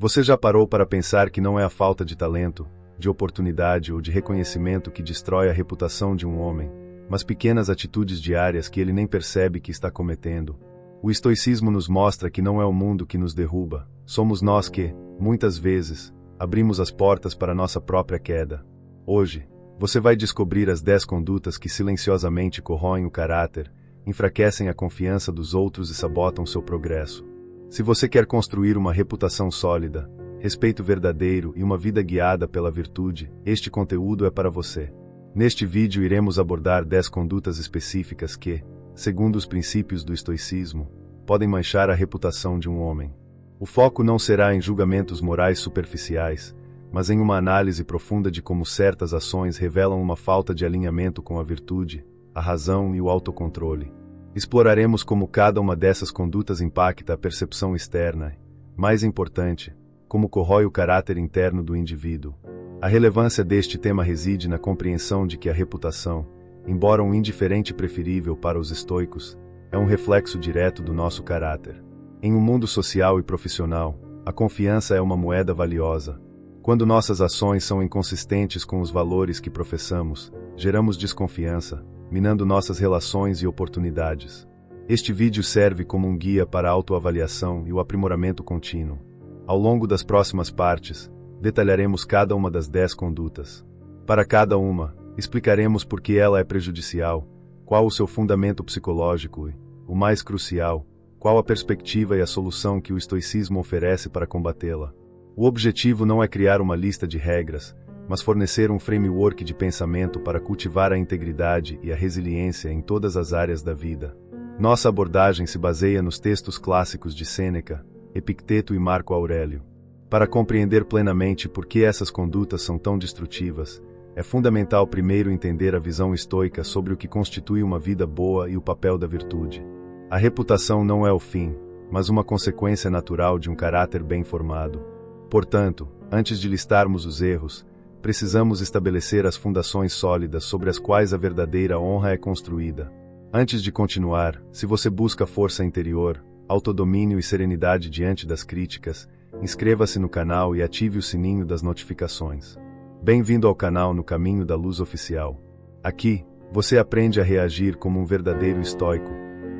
Você já parou para pensar que não é a falta de talento, de oportunidade ou de reconhecimento que destrói a reputação de um homem, mas pequenas atitudes diárias que ele nem percebe que está cometendo? O estoicismo nos mostra que não é o mundo que nos derruba, somos nós que, muitas vezes, abrimos as portas para nossa própria queda. Hoje, você vai descobrir as 10 condutas que silenciosamente corroem o caráter, enfraquecem a confiança dos outros e sabotam seu progresso. Se você quer construir uma reputação sólida, respeito verdadeiro e uma vida guiada pela virtude, este conteúdo é para você. Neste vídeo iremos abordar 10 condutas específicas que, segundo os princípios do estoicismo, podem manchar a reputação de um homem. O foco não será em julgamentos morais superficiais, mas em uma análise profunda de como certas ações revelam uma falta de alinhamento com a virtude, a razão e o autocontrole. Exploraremos como cada uma dessas condutas impacta a percepção externa, mais importante, como corrói o caráter interno do indivíduo. A relevância deste tema reside na compreensão de que a reputação, embora um indiferente preferível para os estoicos, é um reflexo direto do nosso caráter. Em um mundo social e profissional, a confiança é uma moeda valiosa. Quando nossas ações são inconsistentes com os valores que professamos, geramos desconfiança, minando nossas relações e oportunidades. Este vídeo serve como um guia para a autoavaliação e o aprimoramento contínuo. Ao longo das próximas partes, detalharemos cada uma das 10 condutas. Para cada uma, explicaremos por que ela é prejudicial, qual o seu fundamento psicológico e, o mais crucial, qual a perspectiva e a solução que o estoicismo oferece para combatê-la. O objetivo não é criar uma lista de regras, mas fornecer um framework de pensamento para cultivar a integridade e a resiliência em todas as áreas da vida. Nossa abordagem se baseia nos textos clássicos de Sêneca, Epicteto e Marco Aurélio. Para compreender plenamente por que essas condutas são tão destrutivas, é fundamental primeiro entender a visão estoica sobre o que constitui uma vida boa e o papel da virtude. A reputação não é o fim, mas uma consequência natural de um caráter bem formado. Portanto, antes de listarmos os erros, precisamos estabelecer as fundações sólidas sobre as quais a verdadeira honra é construída. Antes de continuar, se você busca força interior, autodomínio e serenidade diante das críticas, inscreva-se no canal e ative o sininho das notificações. Bem-vindo ao canal No Caminho da Luz Oficial. Aqui, você aprende a reagir como um verdadeiro estoico,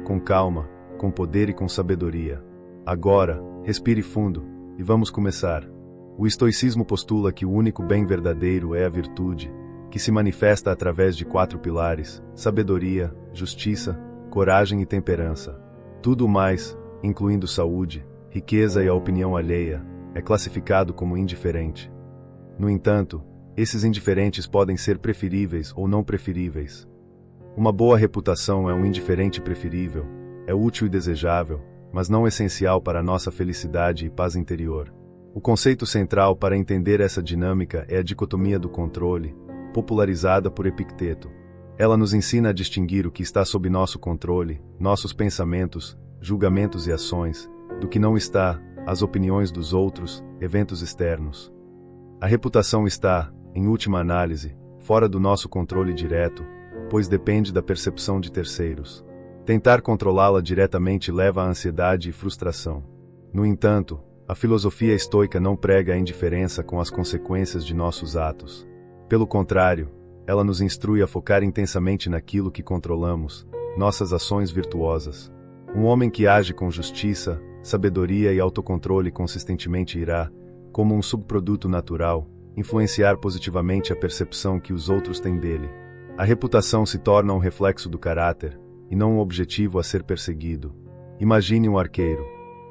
com calma, com poder e com sabedoria. Agora, respire fundo, e vamos começar. O estoicismo postula que o único bem verdadeiro é a virtude, que se manifesta através de 4 pilares: sabedoria, justiça, coragem e temperança. Tudo mais, incluindo saúde, riqueza e a opinião alheia, é classificado como indiferente. No entanto, esses indiferentes podem ser preferíveis ou não preferíveis. Uma boa reputação é um indiferente preferível, é útil e desejável, mas não essencial para a nossa felicidade e paz interior. O conceito central para entender essa dinâmica é a dicotomia do controle, popularizada por Epicteto. Ela nos ensina a distinguir o que está sob nosso controle, nossos pensamentos, julgamentos e ações, do que não está, as opiniões dos outros, eventos externos. A reputação está, em última análise, fora do nosso controle direto, pois depende da percepção de terceiros. Tentar controlá-la diretamente leva à ansiedade e frustração. No entanto, a filosofia estoica não prega a indiferença com as consequências de nossos atos. Pelo contrário, ela nos instrui a focar intensamente naquilo que controlamos, nossas ações virtuosas. Um homem que age com justiça, sabedoria e autocontrole consistentemente irá, como um subproduto natural, influenciar positivamente a percepção que os outros têm dele. A reputação se torna um reflexo do caráter, e não um objetivo a ser perseguido. Imagine um arqueiro.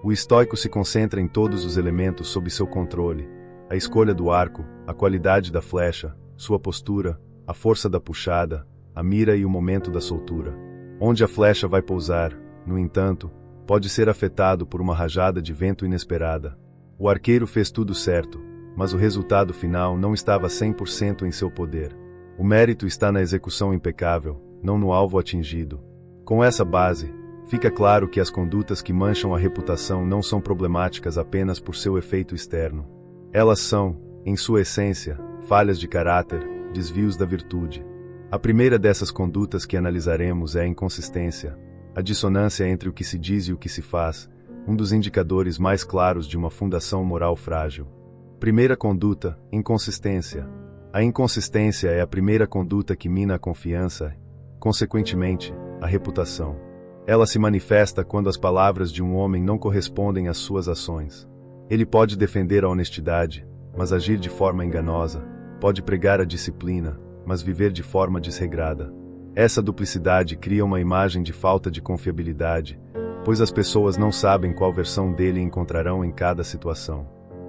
O estoico se concentra em todos os elementos sob seu controle: a escolha do arco, a qualidade da flecha, sua postura, a força da puxada, a mira e o momento da soltura. Onde a flecha vai pousar, no entanto, pode ser afetado por uma rajada de vento inesperada. O arqueiro fez tudo certo, mas o resultado final não estava 100% em seu poder. O mérito está na execução impecável, não no alvo atingido. Com essa base, fica claro que as condutas que mancham a reputação não são problemáticas apenas por seu efeito externo. Elas são, em sua essência, falhas de caráter, desvios da virtude. A primeira dessas condutas que analisaremos é a inconsistência, a dissonância entre o que se diz e o que se faz, um dos indicadores mais claros de uma fundação moral frágil. Primeira conduta: inconsistência. A inconsistência é a primeira conduta que mina a confiança, consequentemente, a reputação. Ela se manifesta quando as palavras de um homem não correspondem às suas ações. Ele pode defender a honestidade, mas agir de forma enganosa, pode pregar a disciplina, mas viver de forma desregrada. Essa duplicidade cria uma imagem de falta de confiabilidade, pois as pessoas não sabem qual versão dele encontrarão em cada situação.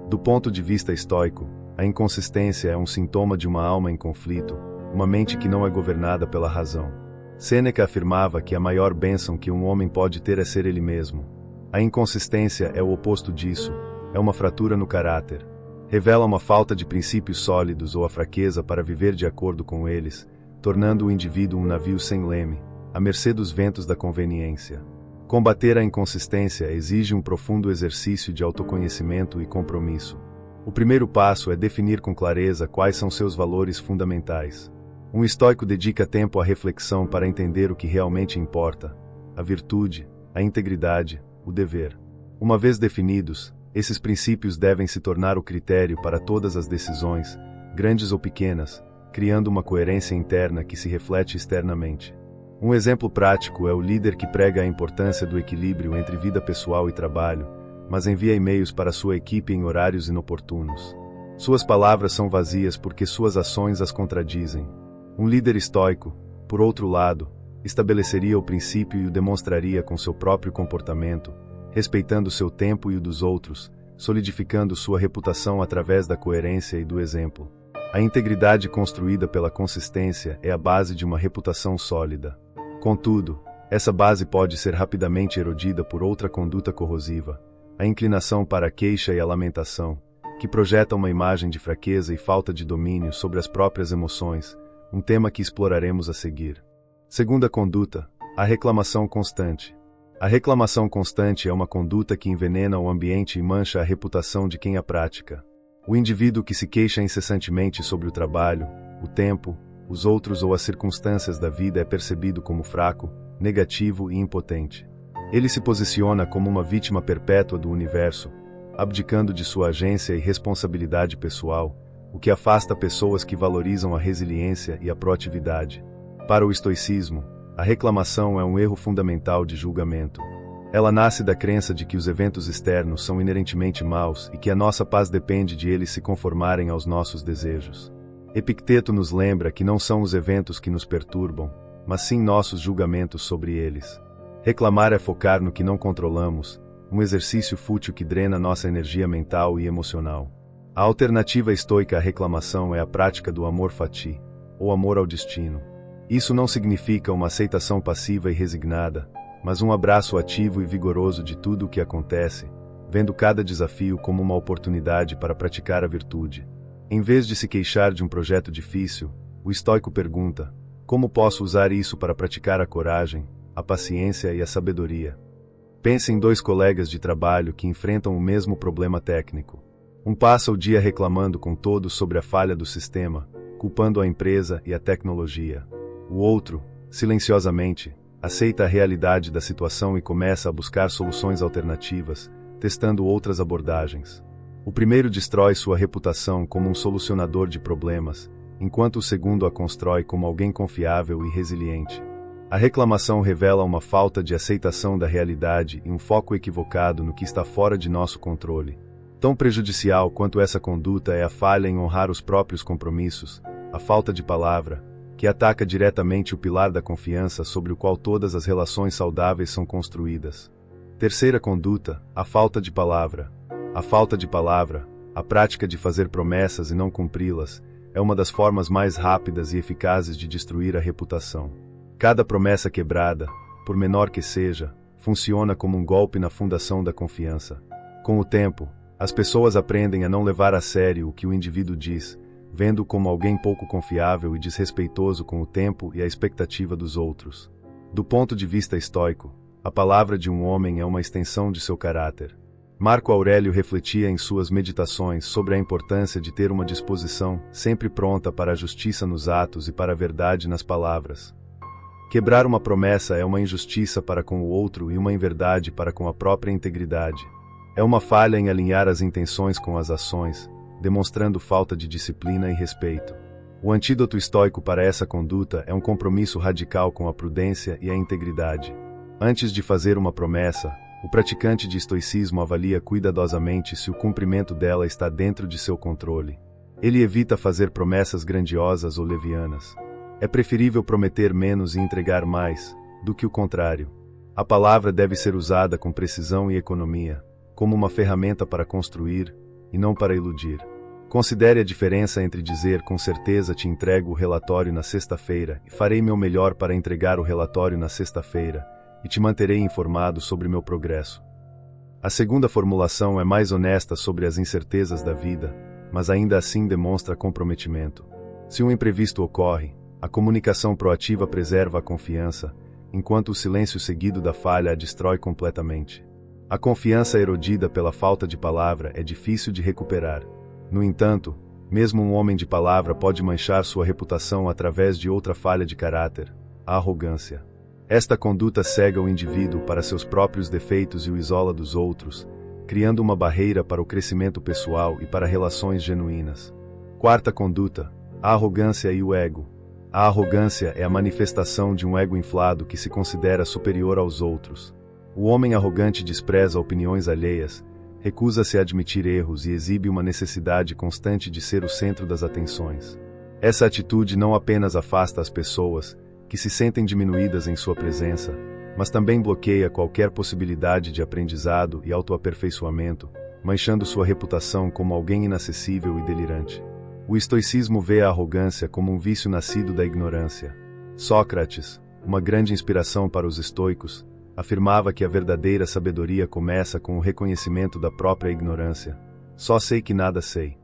Do ponto de vista estoico, a inconsistência é um sintoma de uma alma em conflito, uma mente que não é governada pela razão. Sêneca afirmava que a maior bênção que um homem pode ter é ser ele mesmo. A inconsistência é o oposto disso, é uma fratura no caráter. Revela uma falta de princípios sólidos ou a fraqueza para viver de acordo com eles, tornando o indivíduo um navio sem leme, à mercê dos ventos da conveniência. Combater a inconsistência exige um profundo exercício de autoconhecimento e compromisso. O primeiro passo é definir com clareza quais são seus valores fundamentais. Um estoico dedica tempo à reflexão para entender o que realmente importa: a virtude, a integridade, o dever. Uma vez definidos, esses princípios devem se tornar o critério para todas as decisões, grandes ou pequenas, criando uma coerência interna que se reflete externamente. Um exemplo prático é o líder que prega a importância do equilíbrio entre vida pessoal e trabalho, mas envia e-mails para sua equipe em horários inoportunos. Suas palavras são vazias porque suas ações as contradizem. Um líder estoico, por outro lado, estabeleceria o princípio e o demonstraria com seu próprio comportamento, respeitando seu tempo e o dos outros, solidificando sua reputação através da coerência e do exemplo. A integridade construída pela consistência é a base de uma reputação sólida. Contudo, essa base pode ser rapidamente erodida por outra conduta corrosiva, a inclinação para a queixa e a lamentação, que projeta uma imagem de fraqueza e falta de domínio sobre as próprias emoções, um tema que exploraremos a seguir. Segunda conduta: a reclamação constante. A reclamação constante é uma conduta que envenena o ambiente e mancha a reputação de quem a pratica. O indivíduo que se queixa incessantemente sobre o trabalho, o tempo, os outros ou as circunstâncias da vida é percebido como fraco, negativo e impotente. Ele se posiciona como uma vítima perpétua do universo, abdicando de sua agência e responsabilidade pessoal, o que afasta pessoas que valorizam a resiliência e a proatividade. Para o estoicismo, a reclamação é um erro fundamental de julgamento. Ela nasce da crença de que os eventos externos são inerentemente maus e que a nossa paz depende de eles se conformarem aos nossos desejos. Epicteto nos lembra que não são os eventos que nos perturbam, mas sim nossos julgamentos sobre eles. Reclamar é focar no que não controlamos, um exercício fútil que drena nossa energia mental e emocional. A alternativa estoica à reclamação é a prática do amor fati, ou amor ao destino. Isso não significa uma aceitação passiva e resignada, mas um abraço ativo e vigoroso de tudo o que acontece, vendo cada desafio como uma oportunidade para praticar a virtude. Em vez de se queixar de um projeto difícil, o estoico pergunta: como posso usar isso para praticar a coragem, a paciência e a sabedoria? Pense em dois colegas de trabalho que enfrentam o mesmo problema técnico. Um passa o dia reclamando com todos sobre a falha do sistema, culpando a empresa e a tecnologia. O outro, silenciosamente, aceita a realidade da situação e começa a buscar soluções alternativas, testando outras abordagens. O primeiro destrói sua reputação como um solucionador de problemas, enquanto o segundo a constrói como alguém confiável e resiliente. A reclamação revela uma falta de aceitação da realidade e um foco equivocado no que está fora de nosso controle. Tão prejudicial quanto essa conduta é a falha em honrar os próprios compromissos, a falta de palavra, que ataca diretamente o pilar da confiança sobre o qual todas as relações saudáveis são construídas. Terceira conduta: a falta de palavra. A falta de palavra, a prática de fazer promessas e não cumpri-las, é uma das formas mais rápidas e eficazes de destruir a reputação. Cada promessa quebrada, por menor que seja, funciona como um golpe na fundação da confiança. Com o tempo, as pessoas aprendem a não levar a sério o que o indivíduo diz, vendo-o como alguém pouco confiável e desrespeitoso com o tempo e a expectativa dos outros. Do ponto de vista estoico, a palavra de um homem é uma extensão de seu caráter. Marco Aurélio refletia em suas meditações sobre a importância de ter uma disposição sempre pronta para a justiça nos atos e para a verdade nas palavras. Quebrar uma promessa é uma injustiça para com o outro e uma inverdade para com a própria integridade. É uma falha em alinhar as intenções com as ações, demonstrando falta de disciplina e respeito. O antídoto estoico para essa conduta é um compromisso radical com a prudência e a integridade. Antes de fazer uma promessa, o praticante de estoicismo avalia cuidadosamente se o cumprimento dela está dentro de seu controle. Ele evita fazer promessas grandiosas ou levianas. É preferível prometer menos e entregar mais, do que o contrário. A palavra deve ser usada com precisão e economia, como uma ferramenta para construir, e não para iludir. Considere a diferença entre dizer com certeza te entrego o relatório na sexta-feira e farei meu melhor para entregar o relatório na sexta-feira, e te manterei informado sobre meu progresso. A segunda formulação é mais honesta sobre as incertezas da vida, mas ainda assim demonstra comprometimento. Se um imprevisto ocorre, a comunicação proativa preserva a confiança, enquanto o silêncio seguido da falha a destrói completamente. A confiança erodida pela falta de palavra é difícil de recuperar. No entanto, mesmo um homem de palavra pode manchar sua reputação através de outra falha de caráter, a arrogância. Esta conduta cega o indivíduo para seus próprios defeitos e o isola dos outros, criando uma barreira para o crescimento pessoal e para relações genuínas. Quarta conduta, a arrogância e o ego. A arrogância é a manifestação de um ego inflado que se considera superior aos outros. O homem arrogante despreza opiniões alheias, recusa-se a admitir erros e exibe uma necessidade constante de ser o centro das atenções. Essa atitude não apenas afasta as pessoas, que se sentem diminuídas em sua presença, mas também bloqueia qualquer possibilidade de aprendizado e autoaperfeiçoamento, manchando sua reputação como alguém inacessível e delirante. O estoicismo vê a arrogância como um vício nascido da ignorância. Sócrates, uma grande inspiração para os estoicos, afirmava que a verdadeira sabedoria começa com o reconhecimento da própria ignorância. Só sei que nada sei.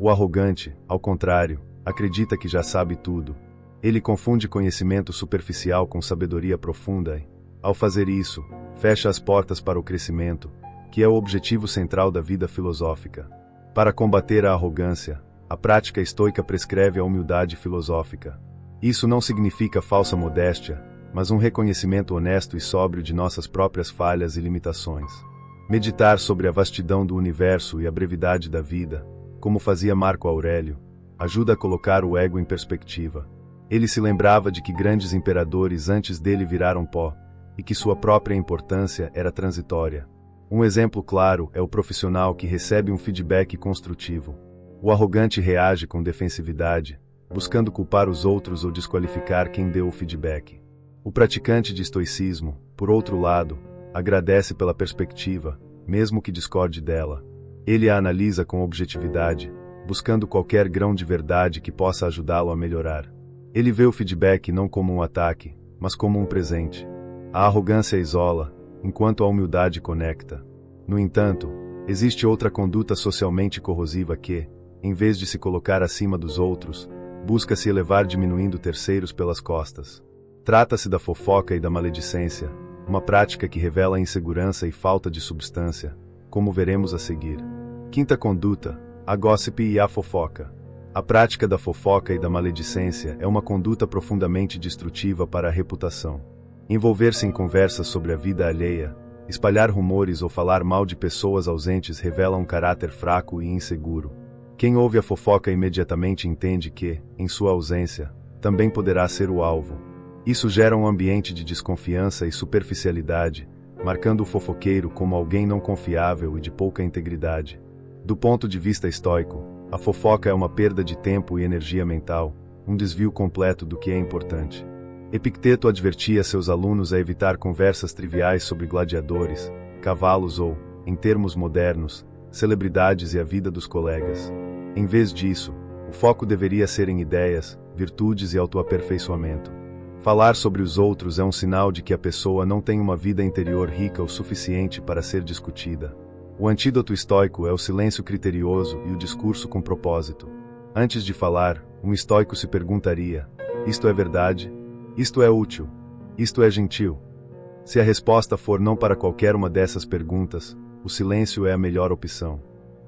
O arrogante, ao contrário, acredita que já sabe tudo. Ele confunde conhecimento superficial com sabedoria profunda e, ao fazer isso, fecha as portas para o crescimento, que é o objetivo central da vida filosófica. Para combater a arrogância, a prática estoica prescreve a humildade filosófica. Isso não significa falsa modéstia, mas um reconhecimento honesto e sóbrio de nossas próprias falhas e limitações. Meditar sobre a vastidão do universo e a brevidade da vida, como fazia Marco Aurélio, ajuda a colocar o ego em perspectiva. Ele se lembrava de que grandes imperadores antes dele viraram pó, e que sua própria importância era transitória. Um exemplo claro é o profissional que recebe um feedback construtivo. O arrogante reage com defensividade, buscando culpar os outros ou desqualificar quem deu o feedback. O praticante de estoicismo, por outro lado, agradece pela perspectiva, mesmo que discorde dela. Ele a analisa com objetividade, buscando qualquer grão de verdade que possa ajudá-lo a melhorar. Ele vê o feedback não como um ataque, mas como um presente. A arrogância isola, enquanto a humildade conecta. No entanto, existe outra conduta socialmente corrosiva que, em vez de se colocar acima dos outros, busca se elevar diminuindo terceiros pelas costas. Trata-se da fofoca e da maledicência, uma prática que revela a insegurança e falta de substância, como veremos a seguir. Quinta conduta, a gossip e a fofoca. A prática da fofoca e da maledicência é uma conduta profundamente destrutiva para a reputação. Envolver-se em conversas sobre a vida alheia, espalhar rumores ou falar mal de pessoas ausentes revela um caráter fraco e inseguro. Quem ouve a fofoca imediatamente entende que, em sua ausência, também poderá ser o alvo. Isso gera um ambiente de desconfiança e superficialidade, marcando o fofoqueiro como alguém não confiável e de pouca integridade. Do ponto de vista estoico, a fofoca é uma perda de tempo e energia mental, um desvio completo do que é importante. Epicteto advertia seus alunos a evitar conversas triviais sobre gladiadores, cavalos ou, em termos modernos, celebridades e a vida dos colegas. Em vez disso, o foco deveria ser em ideias, virtudes e autoaperfeiçoamento. Falar sobre os outros é um sinal de que a pessoa não tem uma vida interior rica o suficiente para ser discutida. O antídoto estoico é o silêncio criterioso e o discurso com propósito. Antes de falar, um estoico se perguntaria: isto é verdade? Isto é útil? Isto é gentil? Se a resposta for não para qualquer uma dessas perguntas, o silêncio é a melhor opção.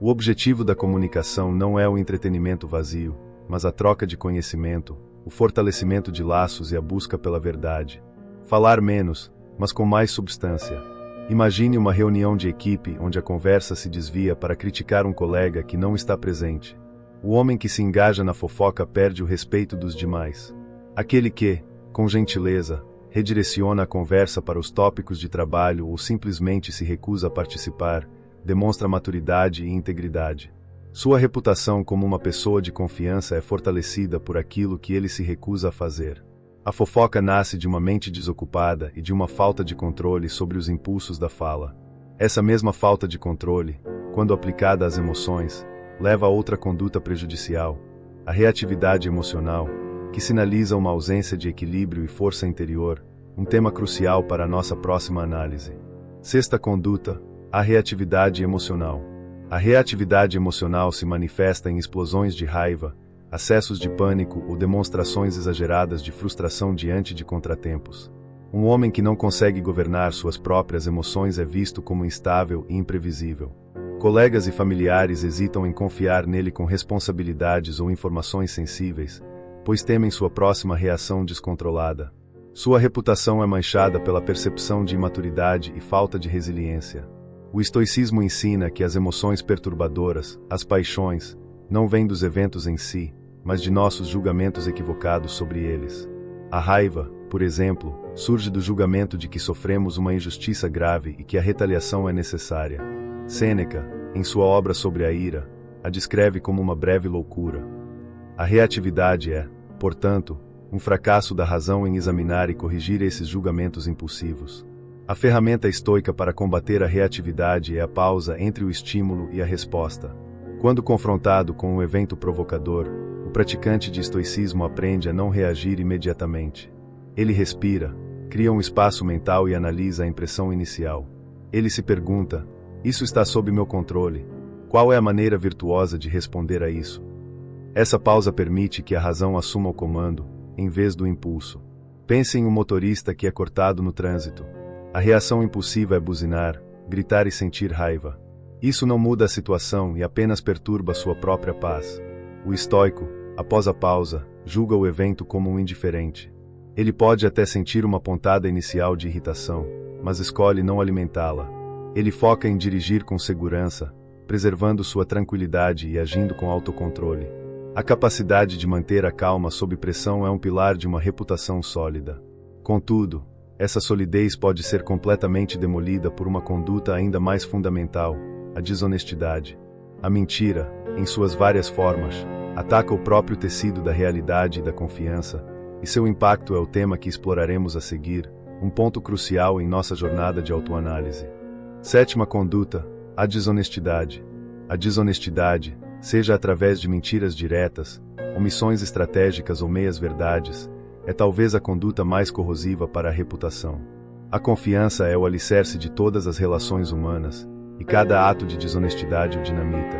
O objetivo da comunicação não é o entretenimento vazio, mas a troca de conhecimento, o fortalecimento de laços e a busca pela verdade. Falar menos, mas com mais substância. Imagine uma reunião de equipe onde a conversa se desvia para criticar um colega que não está presente. O homem que se engaja na fofoca perde o respeito dos demais. Aquele que, com gentileza, redireciona a conversa para os tópicos de trabalho ou simplesmente se recusa a participar, demonstra maturidade e integridade. Sua reputação como uma pessoa de confiança é fortalecida por aquilo que ele se recusa a fazer. A fofoca nasce de uma mente desocupada e de uma falta de controle sobre os impulsos da fala. Essa mesma falta de controle, quando aplicada às emoções, leva a outra conduta prejudicial, a reatividade emocional, que sinaliza uma ausência de equilíbrio e força interior, um tema crucial para a nossa próxima análise. Sexta conduta, a reatividade emocional. A reatividade emocional se manifesta em explosões de raiva, acessos de pânico ou demonstrações exageradas de frustração diante de contratempos. Um homem que não consegue governar suas próprias emoções é visto como instável e imprevisível. Colegas e familiares hesitam em confiar nele com responsabilidades ou informações sensíveis, pois temem sua próxima reação descontrolada. Sua reputação é manchada pela percepção de imaturidade e falta de resiliência. O estoicismo ensina que as emoções perturbadoras, as paixões, não vêm dos eventos em si, mas de nossos julgamentos equivocados sobre eles. A raiva, por exemplo, surge do julgamento de que sofremos uma injustiça grave e que a retaliação é necessária. Sêneca, em sua obra sobre a ira, a descreve como uma breve loucura. A reatividade é, portanto, um fracasso da razão em examinar e corrigir esses julgamentos impulsivos. A ferramenta estoica para combater a reatividade é a pausa entre o estímulo e a resposta. Quando confrontado com um evento provocador, o praticante de estoicismo aprende a não reagir imediatamente. Ele respira, cria um espaço mental e analisa a impressão inicial. Ele se pergunta: isso está sob meu controle? Qual é a maneira virtuosa de responder a isso? Essa pausa permite que a razão assuma o comando, em vez do impulso. Pense em um motorista que é cortado no trânsito. A reação impulsiva é buzinar, gritar e sentir raiva. Isso não muda a situação e apenas perturba sua própria paz. O estoico, após a pausa, julga o evento como um indiferente. Ele pode até sentir uma pontada inicial de irritação, mas escolhe não alimentá-la. Ele foca em dirigir com segurança, preservando sua tranquilidade e agindo com autocontrole. A capacidade de manter a calma sob pressão é um pilar de uma reputação sólida. Contudo, essa solidez pode ser completamente demolida por uma conduta ainda mais fundamental, a desonestidade. A mentira, em suas várias formas, ataca o próprio tecido da realidade e da confiança, e seu impacto é o tema que exploraremos a seguir, um ponto crucial em nossa jornada de autoanálise. Sétima conduta, a desonestidade. A desonestidade, seja através de mentiras diretas, omissões estratégicas ou meias-verdades, é talvez a conduta mais corrosiva para a reputação. A confiança é o alicerce de todas as relações humanas, e cada ato de desonestidade o dinamita.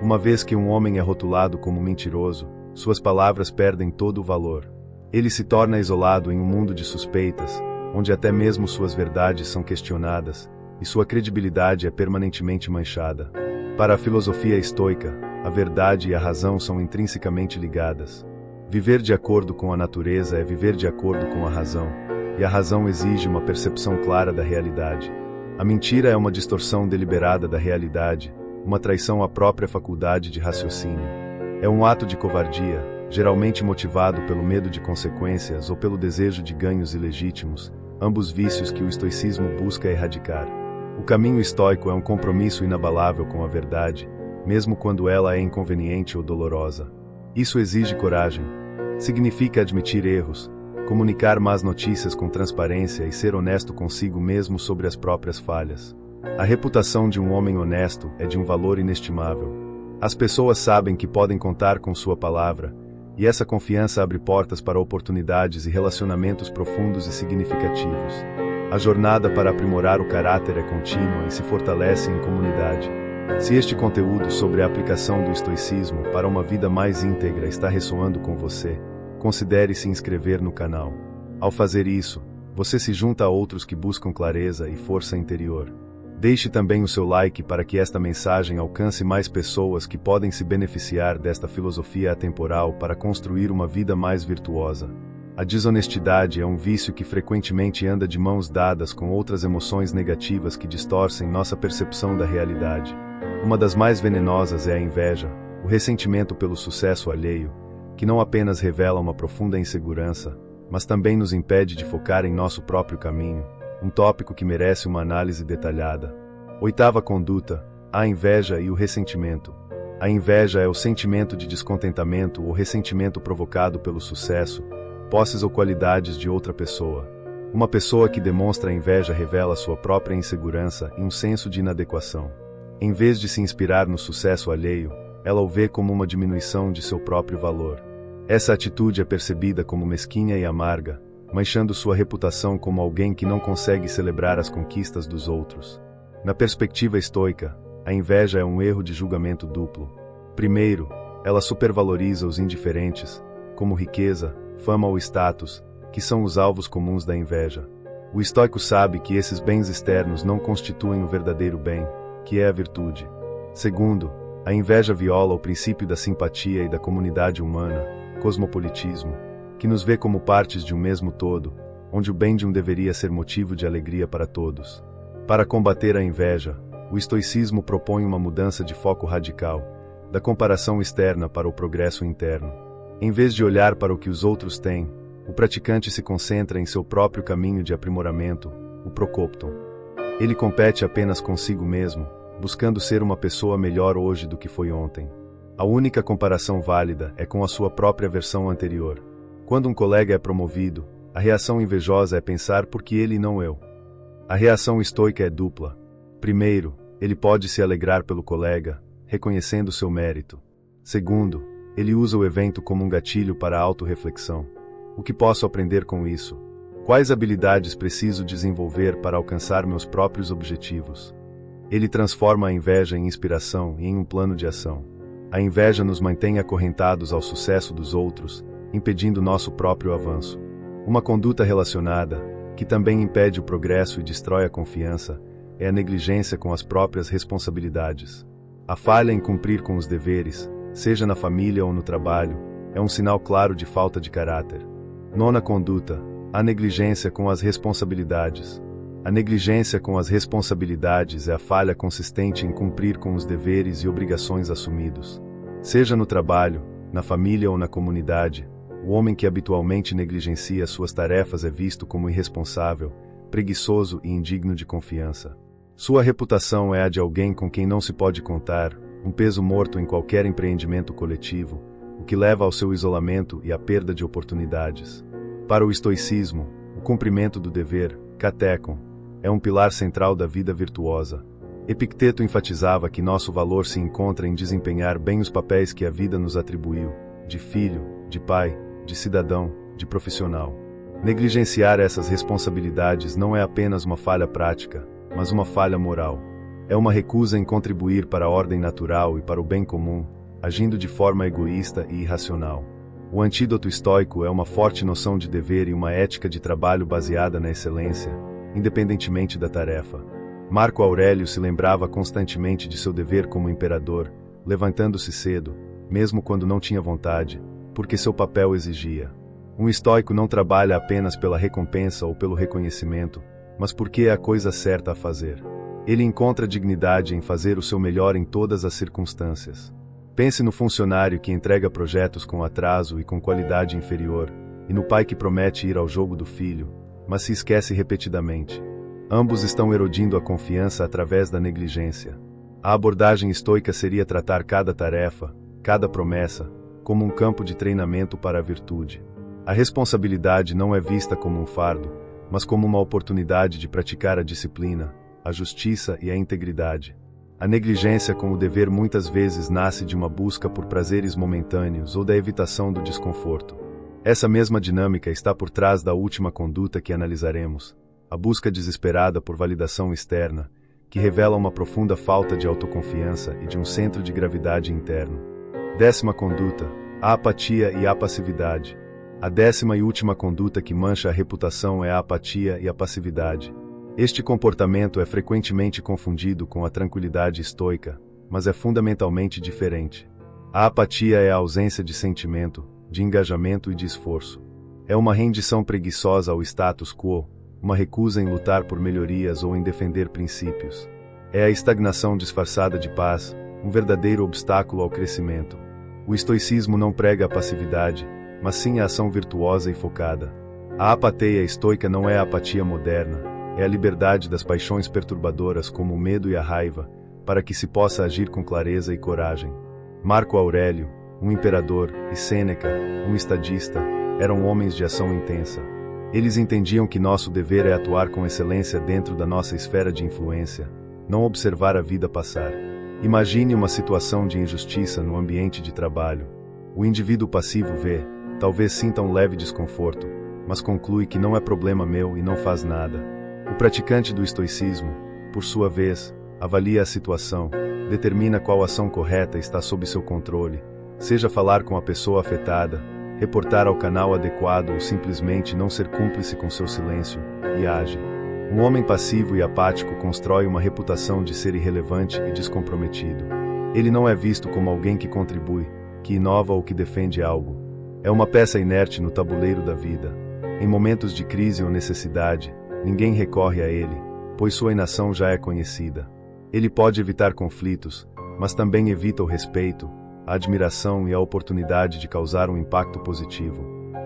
Uma vez que um homem é rotulado como mentiroso, suas palavras perdem todo o valor. Ele se torna isolado em um mundo de suspeitas, onde até mesmo suas verdades são questionadas, e sua credibilidade é permanentemente manchada. Para a filosofia estoica, a verdade e a razão são intrinsecamente ligadas. Viver de acordo com a natureza é viver de acordo com a razão, e a razão exige uma percepção clara da realidade. A mentira é uma distorção deliberada da realidade, uma traição à própria faculdade de raciocínio. É um ato de covardia, geralmente motivado pelo medo de consequências ou pelo desejo de ganhos ilegítimos, ambos vícios que o estoicismo busca erradicar. O caminho estoico é um compromisso inabalável com a verdade, mesmo quando ela é inconveniente ou dolorosa. Isso exige coragem. Significa admitir erros, comunicar más notícias com transparência e ser honesto consigo mesmo sobre as próprias falhas. A reputação de um homem honesto é de um valor inestimável. As pessoas sabem que podem contar com sua palavra, e essa confiança abre portas para oportunidades e relacionamentos profundos e significativos. A jornada para aprimorar o caráter é contínua e se fortalece em comunidade. Se este conteúdo sobre a aplicação do estoicismo para uma vida mais íntegra está ressoando com você, considere se inscrever no canal. Ao fazer isso, você se junta a outros que buscam clareza e força interior. Deixe também o seu like para que esta mensagem alcance mais pessoas que podem se beneficiar desta filosofia atemporal para construir uma vida mais virtuosa. A desonestidade é um vício que frequentemente anda de mãos dadas com outras emoções negativas que distorcem nossa percepção da realidade. Uma das mais venenosas é a inveja, o ressentimento pelo sucesso alheio, que não apenas revela uma profunda insegurança, mas também nos impede de focar em nosso próprio caminho, um tópico que merece uma análise detalhada. Oitava conduta: a inveja e o ressentimento. A inveja é o sentimento de descontentamento ou ressentimento provocado pelo sucesso, posses ou qualidades de outra pessoa. Uma pessoa que demonstra a inveja revela sua própria insegurança e um senso de inadequação. Em vez de se inspirar no sucesso alheio, ela o vê como uma diminuição de seu próprio valor. Essa atitude é percebida como mesquinha e amarga, manchando sua reputação como alguém que não consegue celebrar as conquistas dos outros. Na perspectiva estoica, a inveja é um erro de julgamento duplo. Primeiro, ela supervaloriza os indiferentes, como riqueza, fama ou status, que são os alvos comuns da inveja. O estoico sabe que esses bens externos não constituem o verdadeiro bem, que é a virtude. Segundo, a inveja viola o princípio da simpatia e da comunidade humana, cosmopolitismo, que nos vê como partes de um mesmo todo, onde o bem de um deveria ser motivo de alegria para todos. Para combater a inveja, o estoicismo propõe uma mudança de foco radical, da comparação externa para o progresso interno. Em vez de olhar para o que os outros têm, o praticante se concentra em seu próprio caminho de aprimoramento, o prokopton. Ele compete apenas consigo mesmo, buscando ser uma pessoa melhor hoje do que foi ontem. A única comparação válida é com a sua própria versão anterior. Quando um colega é promovido, a reação invejosa é pensar por que ele e não eu. A reação estoica é dupla. Primeiro, ele pode se alegrar pelo colega, reconhecendo seu mérito. Segundo, ele usa o evento como um gatilho para a autorreflexão. O que posso aprender com isso? Quais habilidades preciso desenvolver para alcançar meus próprios objetivos? Ele transforma a inveja em inspiração e em um plano de ação. A inveja nos mantém acorrentados ao sucesso dos outros, impedindo nosso próprio avanço. Uma conduta relacionada, que também impede o progresso e destrói a confiança, é a negligência com as próprias responsabilidades. A falha em cumprir com os deveres, seja na família ou no trabalho, é um sinal claro de falta de caráter. Nona conduta: a negligência com as responsabilidades. A negligência com as responsabilidades é a falha consistente em cumprir com os deveres e obrigações assumidos. Seja no trabalho, na família ou na comunidade, o homem que habitualmente negligencia suas tarefas é visto como irresponsável, preguiçoso e indigno de confiança. Sua reputação é a de alguém com quem não se pode contar, um peso morto em qualquer empreendimento coletivo, o que leva ao seu isolamento e à perda de oportunidades. Para o estoicismo, o cumprimento do dever, katekon, é um pilar central da vida virtuosa. Epicteto enfatizava que nosso valor se encontra em desempenhar bem os papéis que a vida nos atribuiu, de filho, de pai, de cidadão, de profissional. Negligenciar essas responsabilidades não é apenas uma falha prática, mas uma falha moral. É uma recusa em contribuir para a ordem natural e para o bem comum, agindo de forma egoísta e irracional. O antídoto estoico é uma forte noção de dever e uma ética de trabalho baseada na excelência, independentemente da tarefa. Marco Aurélio se lembrava constantemente de seu dever como imperador, levantando-se cedo, mesmo quando não tinha vontade, porque seu papel exigia. Um estoico não trabalha apenas pela recompensa ou pelo reconhecimento, mas porque é a coisa certa a fazer. Ele encontra dignidade em fazer o seu melhor em todas as circunstâncias. Pense no funcionário que entrega projetos com atraso e com qualidade inferior, e no pai que promete ir ao jogo do filho, mas se esquece repetidamente. Ambos estão erodindo a confiança através da negligência. A abordagem estoica seria tratar cada tarefa, cada promessa, como um campo de treinamento para a virtude. A responsabilidade não é vista como um fardo, mas como uma oportunidade de praticar a disciplina, a justiça e a integridade. A negligência com o dever muitas vezes nasce de uma busca por prazeres momentâneos ou da evitação do desconforto. Essa mesma dinâmica está por trás da última conduta que analisaremos, a busca desesperada por validação externa, que revela uma profunda falta de autoconfiança e de um centro de gravidade interno. Décima conduta: a apatia e a passividade. A décima e última conduta que mancha a reputação é a apatia e a passividade. Este comportamento é frequentemente confundido com a tranquilidade estoica, mas é fundamentalmente diferente. A apatia é a ausência de sentimento, de engajamento e de esforço. É uma rendição preguiçosa ao status quo, uma recusa em lutar por melhorias ou em defender princípios. É a estagnação disfarçada de paz, um verdadeiro obstáculo ao crescimento. O estoicismo não prega a passividade, mas sim a ação virtuosa e focada. A apatia estoica não é a apatia moderna, é a liberdade das paixões perturbadoras como o medo e a raiva, para que se possa agir com clareza e coragem. Marco Aurélio, um imperador, e Sêneca, um estadista, eram homens de ação intensa. Eles entendiam que nosso dever é atuar com excelência dentro da nossa esfera de influência, não observar a vida passar. Imagine uma situação de injustiça no ambiente de trabalho. O indivíduo passivo vê, talvez sinta um leve desconforto, mas conclui que não é problema meu e não faz nada. O praticante do estoicismo, por sua vez, avalia a situação, determina qual ação correta está sob seu controle, seja falar com a pessoa afetada, reportar ao canal adequado ou simplesmente não ser cúmplice com seu silêncio, e age. Um homem passivo e apático constrói uma reputação de ser irrelevante e descomprometido. Ele não é visto como alguém que contribui, que inova ou que defende algo. É uma peça inerte no tabuleiro da vida. Em momentos de crise ou necessidade, ninguém recorre a ele, pois sua inação já é conhecida. Ele pode evitar conflitos, mas também evita o respeito, a admiração e a oportunidade de causar um impacto positivo.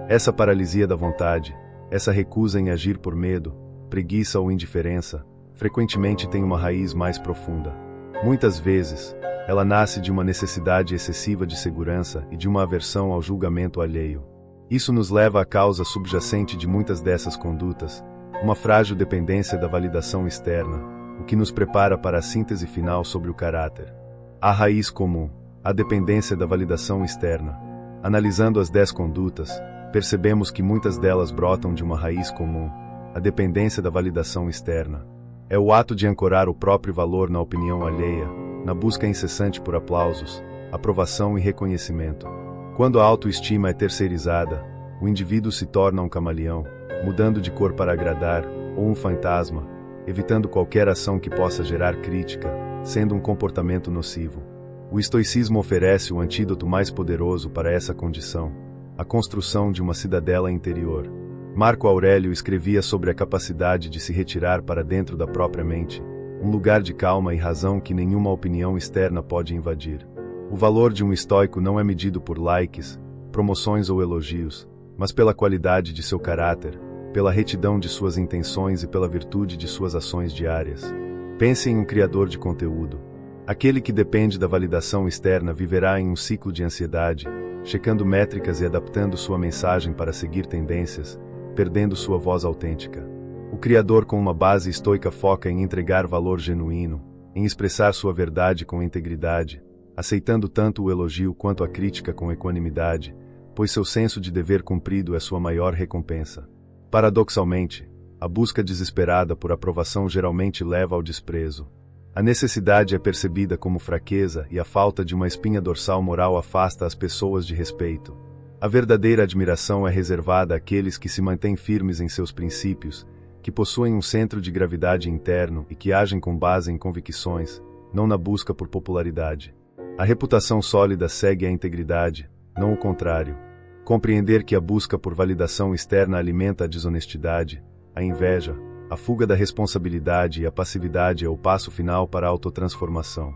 Essa paralisia da vontade, essa recusa em agir por medo, preguiça ou indiferença, frequentemente tem uma raiz mais profunda. Muitas vezes, ela nasce de uma necessidade excessiva de segurança e de uma aversão ao julgamento alheio. Isso nos leva à causa subjacente de muitas dessas condutas, uma frágil dependência da validação externa, o que nos prepara para a síntese final sobre o caráter. A raiz comum, a dependência da validação externa. Analisando as 10 condutas, percebemos que muitas delas brotam de uma raiz comum, a dependência da validação externa. É o ato de ancorar o próprio valor na opinião alheia, na busca incessante por aplausos, aprovação e reconhecimento. Quando a autoestima é terceirizada, o indivíduo se torna um camaleão, mudando de cor para agradar, ou um fantasma, evitando qualquer ação que possa gerar crítica, sendo um comportamento nocivo. O estoicismo oferece o antídoto mais poderoso para essa condição, a construção de uma cidadela interior. Marco Aurélio escrevia sobre a capacidade de se retirar para dentro da própria mente, um lugar de calma e razão que nenhuma opinião externa pode invadir. O valor de um estoico não é medido por likes, promoções ou elogios, mas pela qualidade de seu caráter, pela retidão de suas intenções e pela virtude de suas ações diárias. Pense em um criador de conteúdo. Aquele que depende da validação externa viverá em um ciclo de ansiedade, checando métricas e adaptando sua mensagem para seguir tendências, perdendo sua voz autêntica. O criador com uma base estoica foca em entregar valor genuíno, em expressar sua verdade com integridade, aceitando tanto o elogio quanto a crítica com equanimidade, pois seu senso de dever cumprido é sua maior recompensa. Paradoxalmente, a busca desesperada por aprovação geralmente leva ao desprezo. A necessidade é percebida como fraqueza e a falta de uma espinha dorsal moral afasta as pessoas de respeito. A verdadeira admiração é reservada àqueles que se mantêm firmes em seus princípios, que possuem um centro de gravidade interno e que agem com base em convicções, não na busca por popularidade. A reputação sólida segue a integridade, não o contrário. Compreender que a busca por validação externa alimenta a desonestidade, a inveja, a fuga da responsabilidade e a passividade é o passo final para a autotransformação.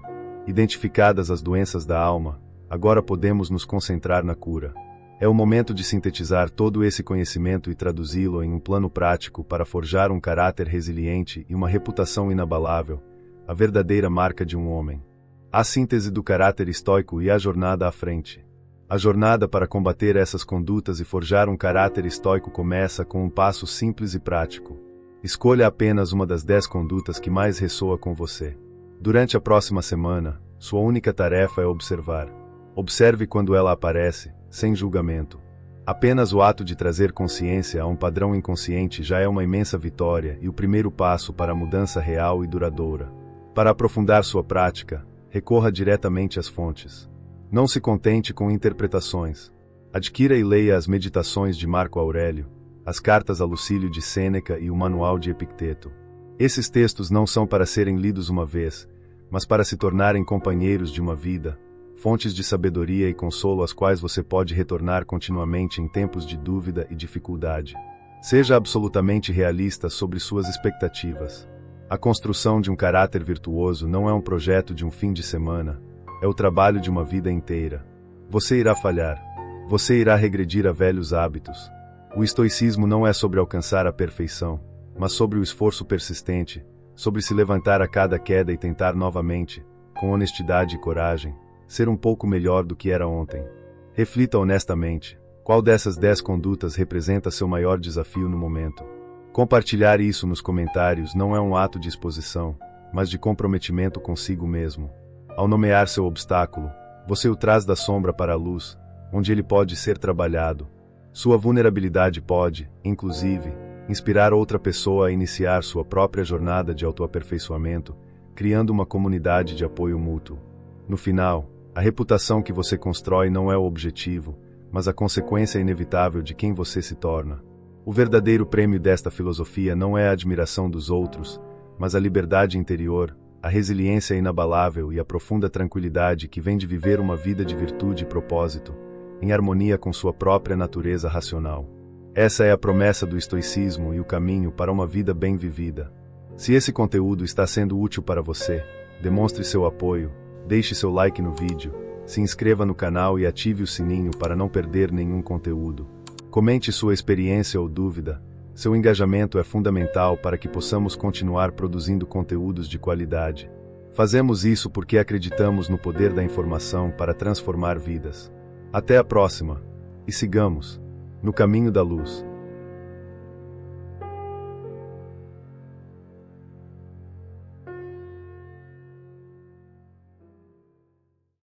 Identificadas as doenças da alma, agora podemos nos concentrar na cura. É o momento de sintetizar todo esse conhecimento e traduzi-lo em um plano prático para forjar um caráter resiliente e uma reputação inabalável, a verdadeira marca de um homem. A síntese do caráter estoico e a jornada à frente. A jornada para combater essas condutas e forjar um caráter estoico começa com um passo simples e prático. Escolha apenas uma das 10 condutas que mais ressoa com você. Durante a próxima semana, sua única tarefa é observar. Observe quando ela aparece, sem julgamento. Apenas o ato de trazer consciência a um padrão inconsciente já é uma imensa vitória e o primeiro passo para a mudança real e duradoura. Para aprofundar sua prática, recorra diretamente às fontes. Não se contente com interpretações. Adquira e leia as Meditações de Marco Aurélio, as Cartas a Lucílio de Sêneca e o Manual de Epicteto. Esses textos não são para serem lidos uma vez, mas para se tornarem companheiros de uma vida, fontes de sabedoria e consolo às quais você pode retornar continuamente em tempos de dúvida e dificuldade. Seja absolutamente realista sobre suas expectativas. A construção de um caráter virtuoso não é um projeto de um fim de semana, é o trabalho de uma vida inteira. Você irá falhar. Você irá regredir a velhos hábitos. O estoicismo não é sobre alcançar a perfeição, mas sobre o esforço persistente, sobre se levantar a cada queda e tentar novamente, com honestidade e coragem, ser um pouco melhor do que era ontem. Reflita honestamente, qual dessas 10 condutas representa seu maior desafio no momento. Compartilhar isso nos comentários não é um ato de exposição, mas de comprometimento consigo mesmo. Ao nomear seu obstáculo, você o traz da sombra para a luz, onde ele pode ser trabalhado. Sua vulnerabilidade pode, inclusive, inspirar outra pessoa a iniciar sua própria jornada de autoaperfeiçoamento, criando uma comunidade de apoio mútuo. No final, a reputação que você constrói não é o objetivo, mas a consequência inevitável de quem você se torna. O verdadeiro prêmio desta filosofia não é a admiração dos outros, mas a liberdade interior, a resiliência inabalável e a profunda tranquilidade que vem de viver uma vida de virtude e propósito, em harmonia com sua própria natureza racional. Essa é a promessa do estoicismo e o caminho para uma vida bem vivida. Se esse conteúdo está sendo útil para você, demonstre seu apoio, deixe seu like no vídeo, se inscreva no canal e ative o sininho para não perder nenhum conteúdo. Comente sua experiência ou dúvida. Seu engajamento é fundamental para que possamos continuar produzindo conteúdos de qualidade. Fazemos isso porque acreditamos no poder da informação para transformar vidas. Até a próxima! E sigamos no caminho da luz.